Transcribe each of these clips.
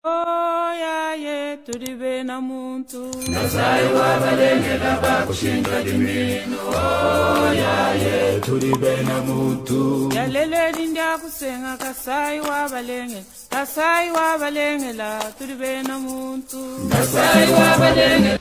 Oyaye tulibe na muntu Nasai wabalengela bakushinga dimino. Oyaye tulibe na muntu Yalele linda kusenga kasai wabalengela tulibe na muntu Nasai wabalengela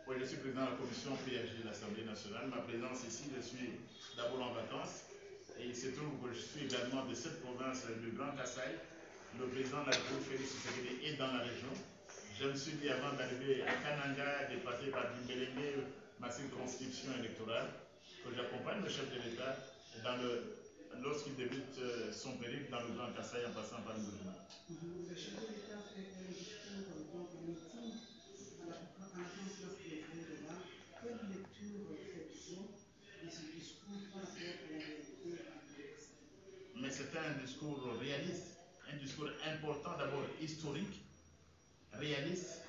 Oui, je suis président de la commission PHG de l'Assemblée nationale. Ma présence ici, je suis d'abord en vacances et il se trouve que je suis également de cette province du Grand Kasaï. Le président de la République, Félix Tshisekedi, est dans la région. Je me suis dit avant d'arriver à Kananga, de passer par Dimbélengé, ma circonscription électorale, que j'accompagne le chef de l'État lorsqu'il débute son périple dans le Grand Kasaï en passant par le Bourgina. Le chef de l'État fait un discours donc un meeting à la conférence présidentielle de là. Quelle lecture faites-vous de ce discours par rapport à la réalité du Kasaï? Mais c'était un discours réaliste, un discours important, d'abord historique, réaliste.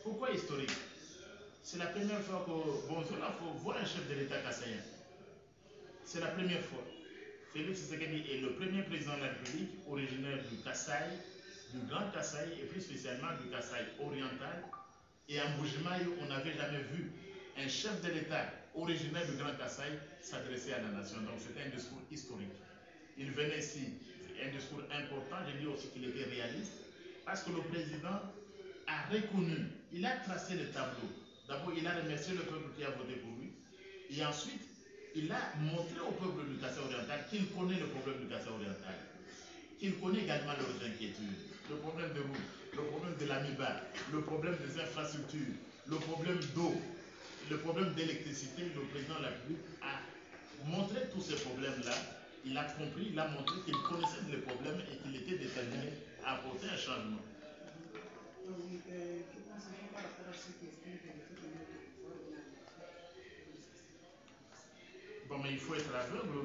Pourquoi historique? C'est la première fois que Bonzola faut voir un chef de l'État kassaïen. C'est la première fois. Félix Tshisekedi est le premier président de la République originaire du Kasaï, du Grand Kasaï et plus spécialement du Kasaï oriental. Et en Bujimaï, on n'avait jamais vu un chef de l'État originaire du Grand Kasaï s'adresser à la nation. Donc c'était un discours historique. Il venait ici, un discours important, j'ai dit aussi qu'il était réaliste, parce que le président a reconnu, il a tracé le tableau. D'abord, il a remercié le peuple qui a voté pour lui, et ensuite, il a montré au peuple du Kasaï oriental qu'il connaît le problème du Kasaï oriental, qu'il connaît également leurs inquiétudes, le problème de route, le problème de l'amiba, le problème des infrastructures, le problème d'eau, le problème d'électricité. Le président de la République a montré tous ces problèmes-là. Il a compris, il a montré qu'il connaissait les problèmes et qu'il était déterminé à apporter un changement. Oui, que pensez-vous par rapport à cette question de l'effet de notre pouvoir de la Bon, mais il faut être aveugle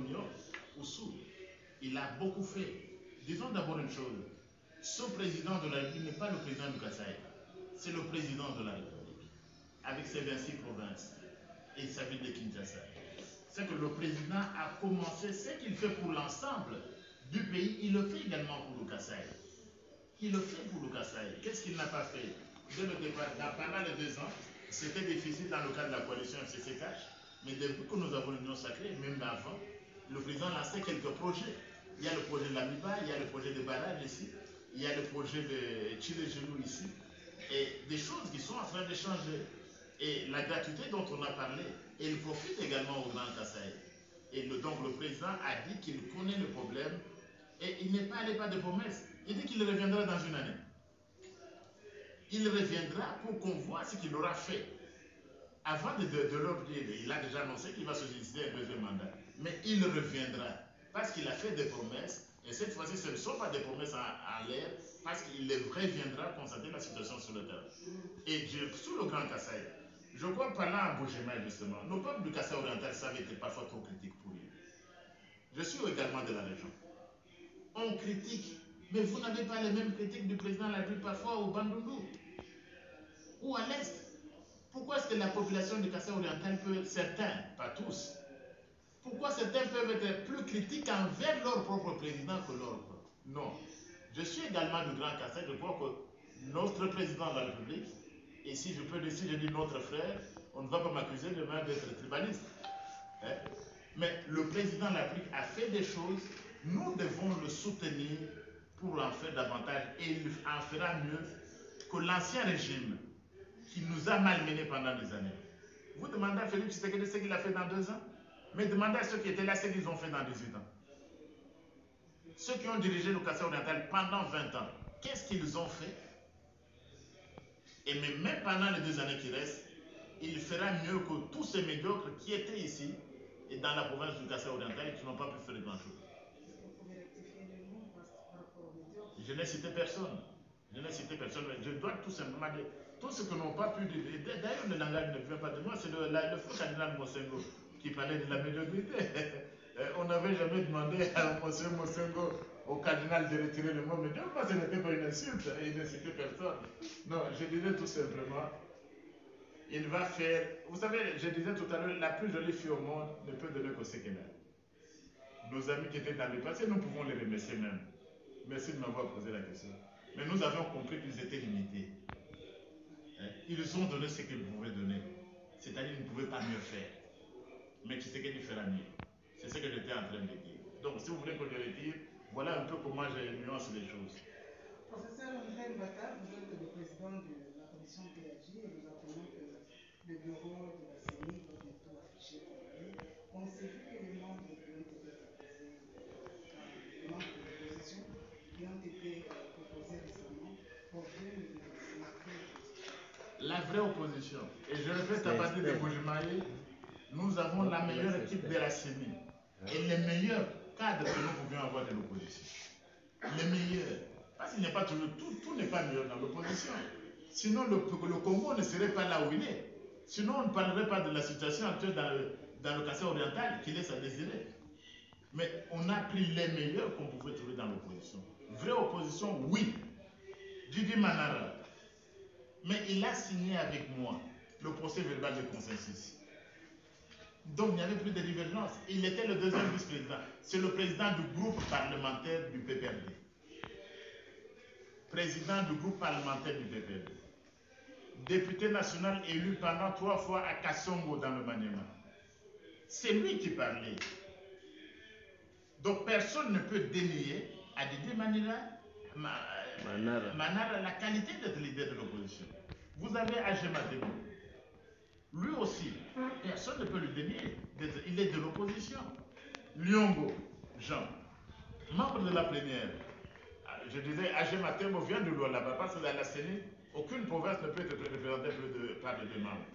ou sourd. Il a beaucoup fait. Disons d'abord une chose. Ce président de la République n'est pas le président du Kasaï. C'est le président de la République. Avec ses 26 provinces et sa ville de Kinshasa. C'est que le président a commencé ce qu'il fait pour l'ensemble du pays. Il le fait également pour le Kasaï. Il le fait pour le Kasaï. Qu'est-ce qu'il n'a pas fait? Dès le départ, pendant les 2 ans, c'était difficile dans le cadre de la coalition FCC-CACH. Mais depuis que nous avons l'Union sacrée, même avant, le président a lancé quelques projets. Il y a le projet de l'Amiba, il y a le projet de barrage ici, il y a le projet de Chile-Gelou ici, et des choses qui sont en train de changer. Et la gratuité dont on a parlé, elle profite également au Grand Kasaï. Et donc le président a dit qu'il connaît le problème et il n'est pas allé pas de promesses. Il dit qu'il reviendra dans une année. Il reviendra pour qu'on voit ce qu'il aura fait. Avant de leur dire, il a déjà annoncé qu'il va se décider un deuxième mandat. Mais il reviendra. parce qu'il a fait des promesses, et cette fois-ci, ce ne sont pas des promesses en l'air, parce qu'il reviendra constater la situation sur le terrain. Et sous le Grand Kasaï, je crois, parlant à Bouchema justement, nos peuples du Kasaï oriental savent être parfois trop critiques pour lui. Je suis également de la région. On critique, mais vous n'avez pas les mêmes critiques du président de la République parfois au Bandundu ou à l'Est. Pourquoi est-ce que la population du Kasaï oriental peut, certains, pas tous, pourquoi certains peuvent être plus critiques envers leur propre président que leur propre? Non. Je suis également du Grand Kasaï, je crois que notre président de la République, et si je peux décider, je dis notre frère, on ne va pas m'accuser demain d'être tribaliste. Hein? Mais le président de la République a fait des choses, nous devons le soutenir pour en faire davantage, et il en fera mieux que l'ancien régime qui nous a malmenés pendant des années. Vous demandez à Félix Tshisekedi ce qu'il a fait dans 2 ans, mais demandez à ceux qui étaient là ce qu'ils ont fait dans 18 ans. Ceux qui ont dirigé le Kasaï oriental pendant 20 ans, qu'est-ce qu'ils ont fait? Et même pendant les 2 années qui restent, il fera mieux que tous ces médiocres qui étaient ici et dans la province du Kasaï oriental et qui n'ont pas pu faire grand-chose. Je n'ai cité personne. Je n'ai cité personne, mais je dois tout simplement dire tout ce que n'ont pas pu dire. D'ailleurs, le langage ne vient pas de moi, c'est le feu cardinal Mosengo qui parlait de la médiocrité. On n'avait jamais demandé à M. Mosengo, au cardinal, de retirer le mot médiocre, parce que ce n'était pas une insulte, il ne citait personne. Non, je disais tout simplement, il va faire. Vous savez, je disais tout à l'heure, la plus jolie fille au monde ne peut donner qu'au Sekena. Nos amis qui étaient dans le passé, nous pouvons les remercier même. Merci de m'avoir posé la question. Mais nous avions compris qu'ils étaient limités. Ils ont donné ce qu'ils pouvaient donner. C'est-à-dire qu'ils ne pouvaient pas mieux faire. Mais tu sais qu'il fera mieux. C'est ce que j'étais en train de dire. Donc, si vous voulez que je le dise, voilà un peu comment j'ai nuancé les choses. Professeur André Mbata, vous êtes le président de la commission PAG et nous apprenons que le bureau de la CENI va bientôt afficher courrier. Pensez-vous que les membres qui ont été proposés, les membres de l'opposition qui ont été proposés récemment proviennent de la vraie opposition? La vraie opposition. Et je répète à partir de Boujimaï, nous avons la meilleure équipe de la CENI et les meilleurs cadres que nous pouvions avoir de l'opposition. Les meilleurs. Parce qu'il n'est pas toujours, tout n'est pas meilleur dans l'opposition. Sinon, le Congo ne serait pas là où il est. Sinon, on ne parlerait pas de la situation actuelle dans le Kasaï oriental qui laisse à désirer. Mais on a pris les meilleurs qu'on pouvait trouver dans l'opposition. Vraie opposition, oui. Didi Manara. Mais il a signé avec moi le procès verbal de consensus. Donc il n'y avait plus de divergence. Il était le deuxième vice-président. C'est le président du groupe parlementaire du PPRD. Président du groupe parlementaire du PPRD. Député national élu pendant 3 fois à Kassongo dans le Maniema. C'est lui qui parlait. Donc personne ne peut dénier à Didi Manara la qualité d'être leader de l'opposition. Vous avez Agema Debo. Lui aussi, personne ne peut lui dénier. Il est de l'opposition. Lyongo, Jean, membre de la plénière. Je disais, Agema Debo vient de Lualaba parce que dans la CENI, aucune province ne peut être représentée par les 2 membres.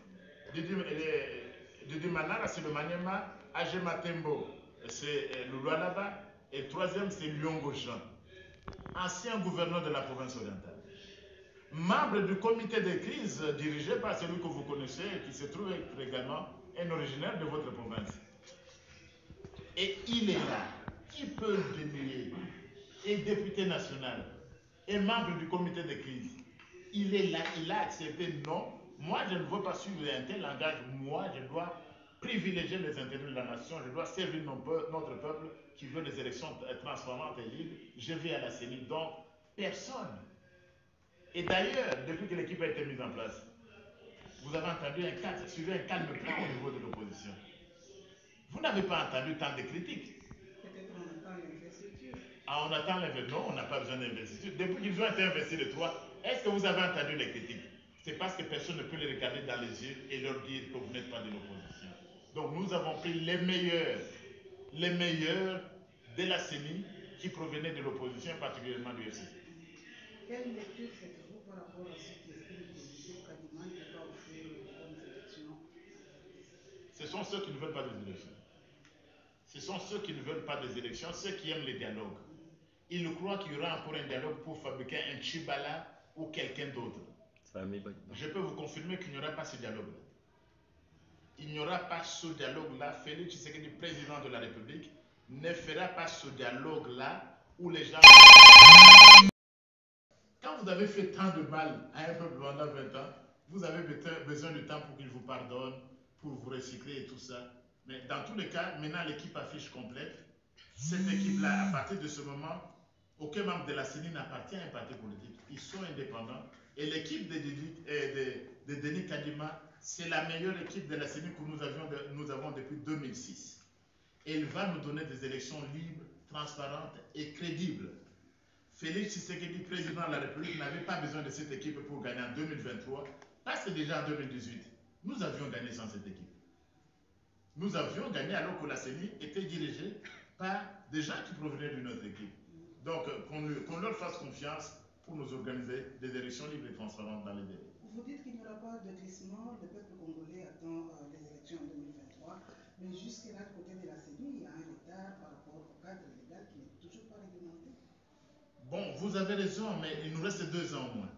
Didi Manara, c'est le Maniema. Agema Tembo, c'est le Lualaba. Et le 3e, c'est Lyongo Jean, ancien gouverneur de la province orientale. Membre du comité de crise dirigé par celui que vous connaissez, qui se trouve être également un originaire de votre province. Et il est là. Qui peut le dénier? Et député national, et membre du comité de crise. Il est là, il a accepté non. Moi, je ne veux pas suivre un tel langage. Moi, je dois privilégier les intérêts de la nation. Je dois servir notre peuple qui veut des élections transparentes et libres. Je vais à la CENI, donc personne. Et d'ailleurs, depuis que l'équipe a été mise en place, vous avez entendu suivi un calme plan au niveau de l'opposition. Vous n'avez pas entendu tant de critiques. Peut-être on attend l'investiture. Ah, on attend l'investiture. Non, on n'a pas besoin d'investiture. Depuis qu'ils ont été investis les 3, est-ce que vous avez entendu les critiques? C'est parce que personne ne peut les regarder dans les yeux et leur dire que vous n'êtes pas de l'opposition. Donc nous avons pris les meilleurs de la CENI qui provenaient de l'opposition, particulièrement du FCC. Quelle lecture faites-vous par rapport à ce qui estime que M. Kadima ne peut pas offrir de bonnes élections? Ce sont ceux qui ne veulent pas des élections. Ce sont ceux qui ne veulent pas des élections, ceux qui aiment les dialogues. Ils croient qu'il y aura encore un dialogue pour fabriquer un Tchibala ou quelqu'un d'autre. Je peux vous confirmer qu'il n'y aura pas ce dialogue-là. Il n'y aura pas ce dialogue-là. Félix Tshisekedi, président de la République, ne fera pas ce dialogue-là où les gens... Quand vous avez fait tant de mal à un peuple pendant 20 ans, vous avez besoin de temps pour qu'il vous pardonne, pour vous recycler et tout ça. Mais dans tous les cas, maintenant l'équipe affiche complète. Cette équipe-là, à partir de ce moment, aucun membre de la CENI n'appartient à un parti politique. Ils sont indépendants. Et l'équipe de Denis Kadima, c'est la meilleure équipe de la CENI que nous avons depuis 2006. Et il va nous donner des élections libres, transparentes et crédibles. Félix Tshisekedi, président de la République, n'avait pas besoin de cette équipe pour gagner en 2023, parce que déjà en 2018, nous avions gagné sans cette équipe. Nous avions gagné alors que la CENI était dirigée par des gens qui provenaient d'une autre équipe. Donc, qu'on leur fasse confiance pour nous organiser des élections libres et transparentes dans les délais. Vous dites qu'il n'y aura pas de glissement, le peuple congolais attend les élections en 2023, mais jusqu'à l'autre côté de la CENI, il y a un retard par rapport au cadre légal qui n'est toujours pas réglementé. Bon, vous avez raison, mais il nous reste 2 ans au moins.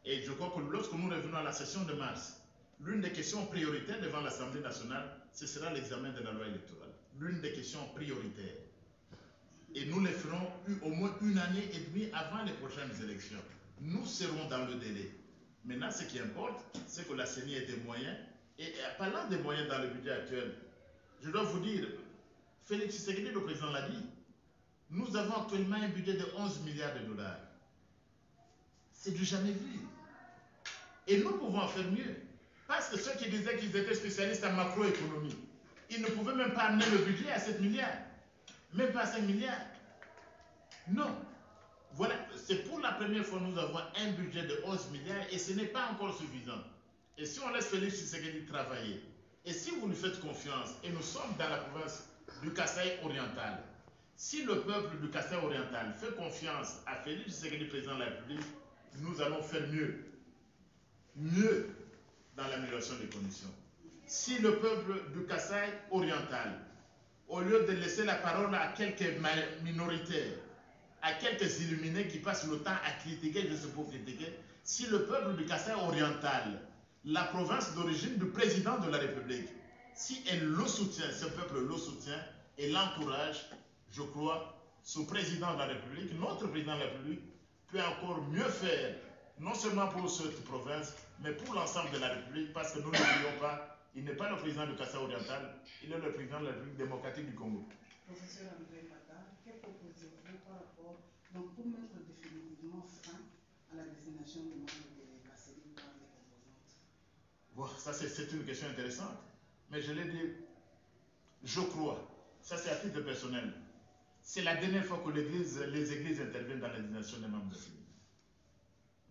Et je crois que lorsque nous revenons à la session de mars, l'une des questions prioritaires devant l'Assemblée nationale, ce sera l'examen de la loi électorale. L'une des questions prioritaires. Et nous les ferons au moins 1 année et demie avant les prochaines élections. Nous serons dans le délai. Maintenant, ce qui importe, c'est que la CENI ait des moyens. Et parlant des moyens dans le budget actuel, je dois vous dire, Félix Tshisekedi, le président l'a dit, nous avons actuellement un budget de 11 milliards de dollars. C'est du jamais vu. Et nous pouvons en faire mieux. Parce que ceux qui disaient qu'ils étaient spécialistes en macroéconomie, ils ne pouvaient même pas amener le budget à 7 milliards. Même pas à 5 milliards. Non. Voilà, c'est pour la première fois que nous avons un budget de 11 milliards et ce n'est pas encore suffisant. Et si on laisse Félix Tshisekedi travailler, et si vous lui faites confiance, et nous sommes dans la province du Kasaï oriental, si le peuple du Kasaï oriental fait confiance à Félix Tshisekedi, président de la République, nous allons faire mieux. Mieux dans l'amélioration des conditions. Si le peuple du Kasaï oriental, au lieu de laisser la parole à quelques minoritaires, à quelques illuminés qui passent le temps à critiquer, je sais pas critiquer, si le peuple du Kasaï oriental, la province d'origine du président de la République, si elle le soutient, ce peuple le soutient et l'encourage, je crois, ce président de la République, notre président de la République, peut encore mieux faire, non seulement pour cette province, mais pour l'ensemble de la République, parce que nous n'oublions pas, il n'est pas le président du Kasaï oriental, il est le président de la République démocratique du Congo. Professeur André Fata, que proposez-vous par rapport, donc pour mettre définitivement fin à la désignation des membres de la CENI par les composantes? Bon, ça c'est une question intéressante, mais je l'ai dit, je crois, ça c'est à titre personnel, c'est la dernière fois que les églises interviennent dans la désignation des membres de la CENI.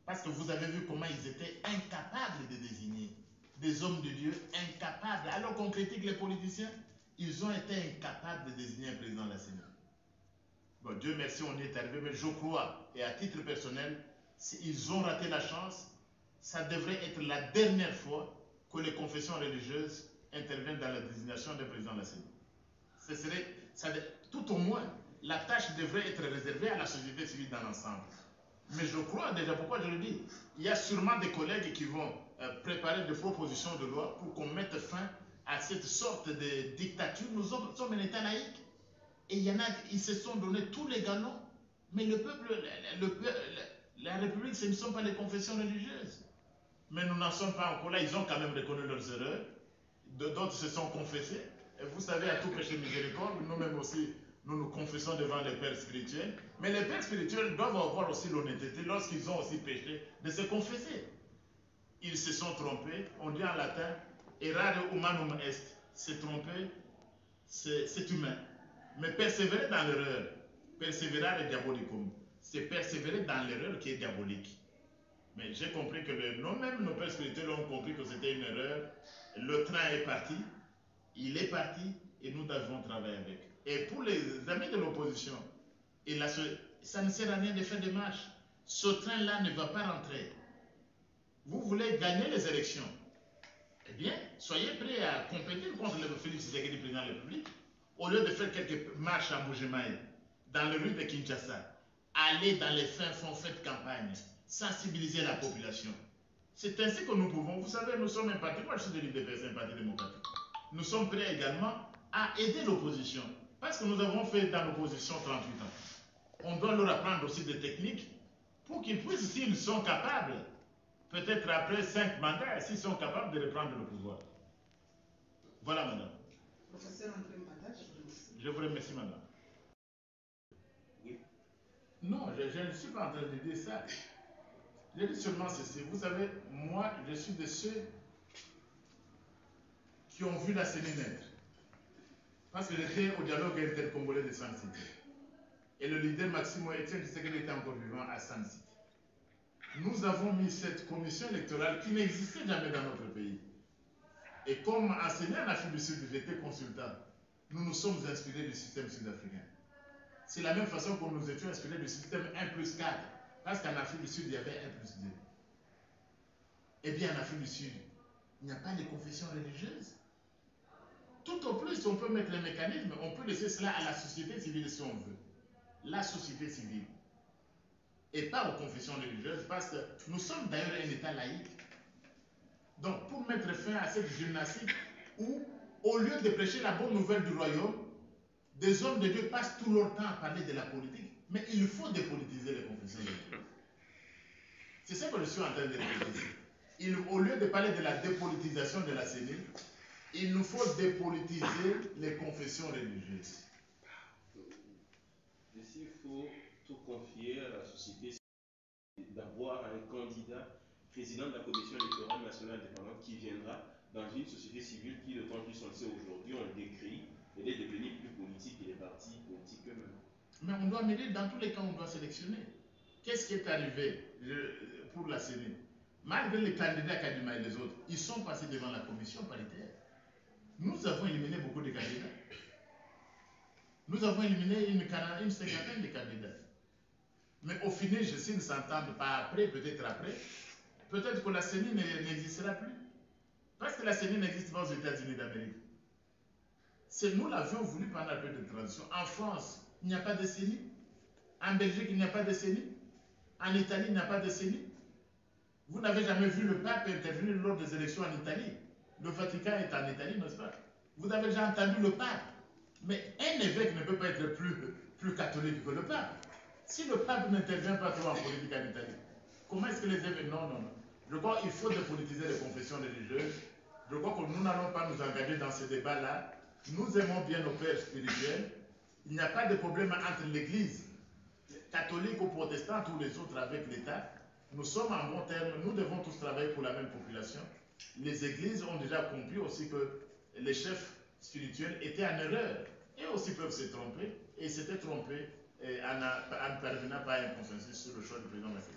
Parce que vous avez vu comment ils étaient incapables de désigner des hommes de Dieu, incapables. Alors qu'on critique les politiciens, ils ont été incapables de désigner un président de la CENI. Bon, Dieu merci, on y est arrivé, mais je crois, et à titre personnel, ils ont raté la chance. Ça devrait être la dernière fois que les confessions religieuses interviennent dans la désignation des présidents de la CENI. Ce serait, tout au moins, la tâche devrait être réservée à la société civile dans l'ensemble. Mais je crois déjà, pourquoi je le dis, il y a sûrement des collègues qui vont préparer des propositions de loi pour qu'on mette fin à cette sorte de dictature. Nous sommes un État laïque et il y en a, ils se sont donné tous les galons. Mais le peuple, la République, ce ne sont pas les confessions religieuses. Mais nous n'en sommes pas encore là, ils ont quand même reconnu leurs erreurs. D'autres se sont confessés. Et vous savez, à tout péché miséricorde, nous-mêmes aussi, nous nous confessons devant les pères spirituels. Mais les pères spirituels doivent avoir aussi l'honnêteté, lorsqu'ils ont aussi péché, de se confesser. Ils se sont trompés. On dit en latin, errare humanum est. Se tromper, c'est humain. Mais persévérer dans l'erreur, persévérare diabolicum, c'est persévérer dans l'erreur qui est diabolique. Mais j'ai compris que même nos pères spirituels ont compris que c'était une erreur. Le train est parti, il est parti et nous devons travailler avec. Et pour les amis de l'opposition, ça ne sert à rien de faire des marches. Ce train-là ne va pas rentrer. Vous voulez gagner les élections. Eh bien, soyez prêts à compétir contre le Félix Tshisekedi, président de la République. au lieu de faire quelques marches à Mbuji-Mayi, dans les rues de Kinshasa, aller dans les fins fonds, faire campagne, sensibiliser la population. C'est ainsi que nous pouvons, vous savez, nous sommes un parti, moi je suis de l'UDPS, un parti démocratique. Nous sommes prêts également à aider l'opposition, parce que nous avons fait dans l'opposition 38 ans. On doit leur apprendre aussi des techniques pour qu'ils puissent, s'ils sont capables, peut-être après 5 mandats, s'ils sont capables de reprendre le pouvoir. Voilà, madame. Professeur André Mbanda, je vous remercie. Je vous remercie, madame. Oui. Non, je ne suis pas en train de dire ça. Je dis seulement ceci. Vous savez, moi, je suis de ceux qui ont vu la CENI naître. Parce que j'étais au dialogue intercongolais de San City. Et le leader Maximo Etienne Tshisekedi était encore vivant à San City. Nous avons mis cette commission électorale qui n'existait jamais dans notre pays. Et comme enseignant en Afrique du Sud, j'étais consultant. Nous nous sommes inspirés du système sud-africain. C'est la même façon que nous étions inspirés du système 1+4. Parce qu'en Afrique du Sud, il y avait 1+2. Eh bien, en Afrique du Sud, il n'y a pas de confession religieuse. Tout au plus, on peut mettre les mécanismes, on peut laisser cela à la société civile si on veut. La société civile. Et pas aux confessions religieuses, parce que nous sommes d'ailleurs un État laïque. Donc, pour mettre fin à cette gymnastique où, au lieu de prêcher la bonne nouvelle du royaume, des hommes de Dieu passent tout leur temps à parler de la politique. Mais il faut dépolitiser les confessions religieuses. C'est ça que je suis en train de répéter. Au lieu de parler de la dépolitisation de la CENI, il nous faut dépolitiser les confessions religieuses. Ici, il faut tout confier à la société d'avoir un candidat président de la Commission électorale nationale indépendante qui viendra dans une société civile qui, de temps plus on le sait aujourd'hui, on le décrit, elle est devenue plus politique que les partis politiques eux-mêmes. Mais on doit mêler, dans tous les cas, on doit sélectionner. Qu'est-ce qui est arrivé pour la CENI? Malgré les candidats Kadima et les autres, ils sont passés devant la commission paritaire. Nous avons éliminé beaucoup de candidats. Nous avons éliminé une cinquantaine de candidats. Mais au final, s'ils ne s'entendent pas après, peut-être que la CENI n'existera plus. Parce que la CENI n'existe pas aux États-Unis d'Amérique. Nous l'avions voulu pendant la période de transition. En France, il n'y a pas de CENI. En Belgique, il n'y a pas de CENI. En Italie, il n'y a pas de CENI. Vous n'avez jamais vu le pape intervenir lors des élections en Italie. Le Vatican est en Italie, n'est-ce pas? Vous avez déjà entendu le pape. Mais un évêque ne peut pas être plus catholique que le pape. Si le pape n'intervient pas trop en politique en Italie, comment est-ce que les évêques... Non. Je crois qu'il faut dépolitiser les confessions religieuses. Je crois que nous n'allons pas nous engager dans ce débat-là. Nous aimons bien nos pères spirituels. Il n'y a pas de problème entre l'Église catholique ou protestante ou les autres avec l'État. Nous sommes en bon terme. Nous devons tous travailler pour la même population. Les églises ont déjà compris aussi que les chefs spirituels étaient en erreur. Et aussi peuvent se tromper. Et ils s'étaient trompés en ne parvenant pas à un consensus sur le choix du président de la République.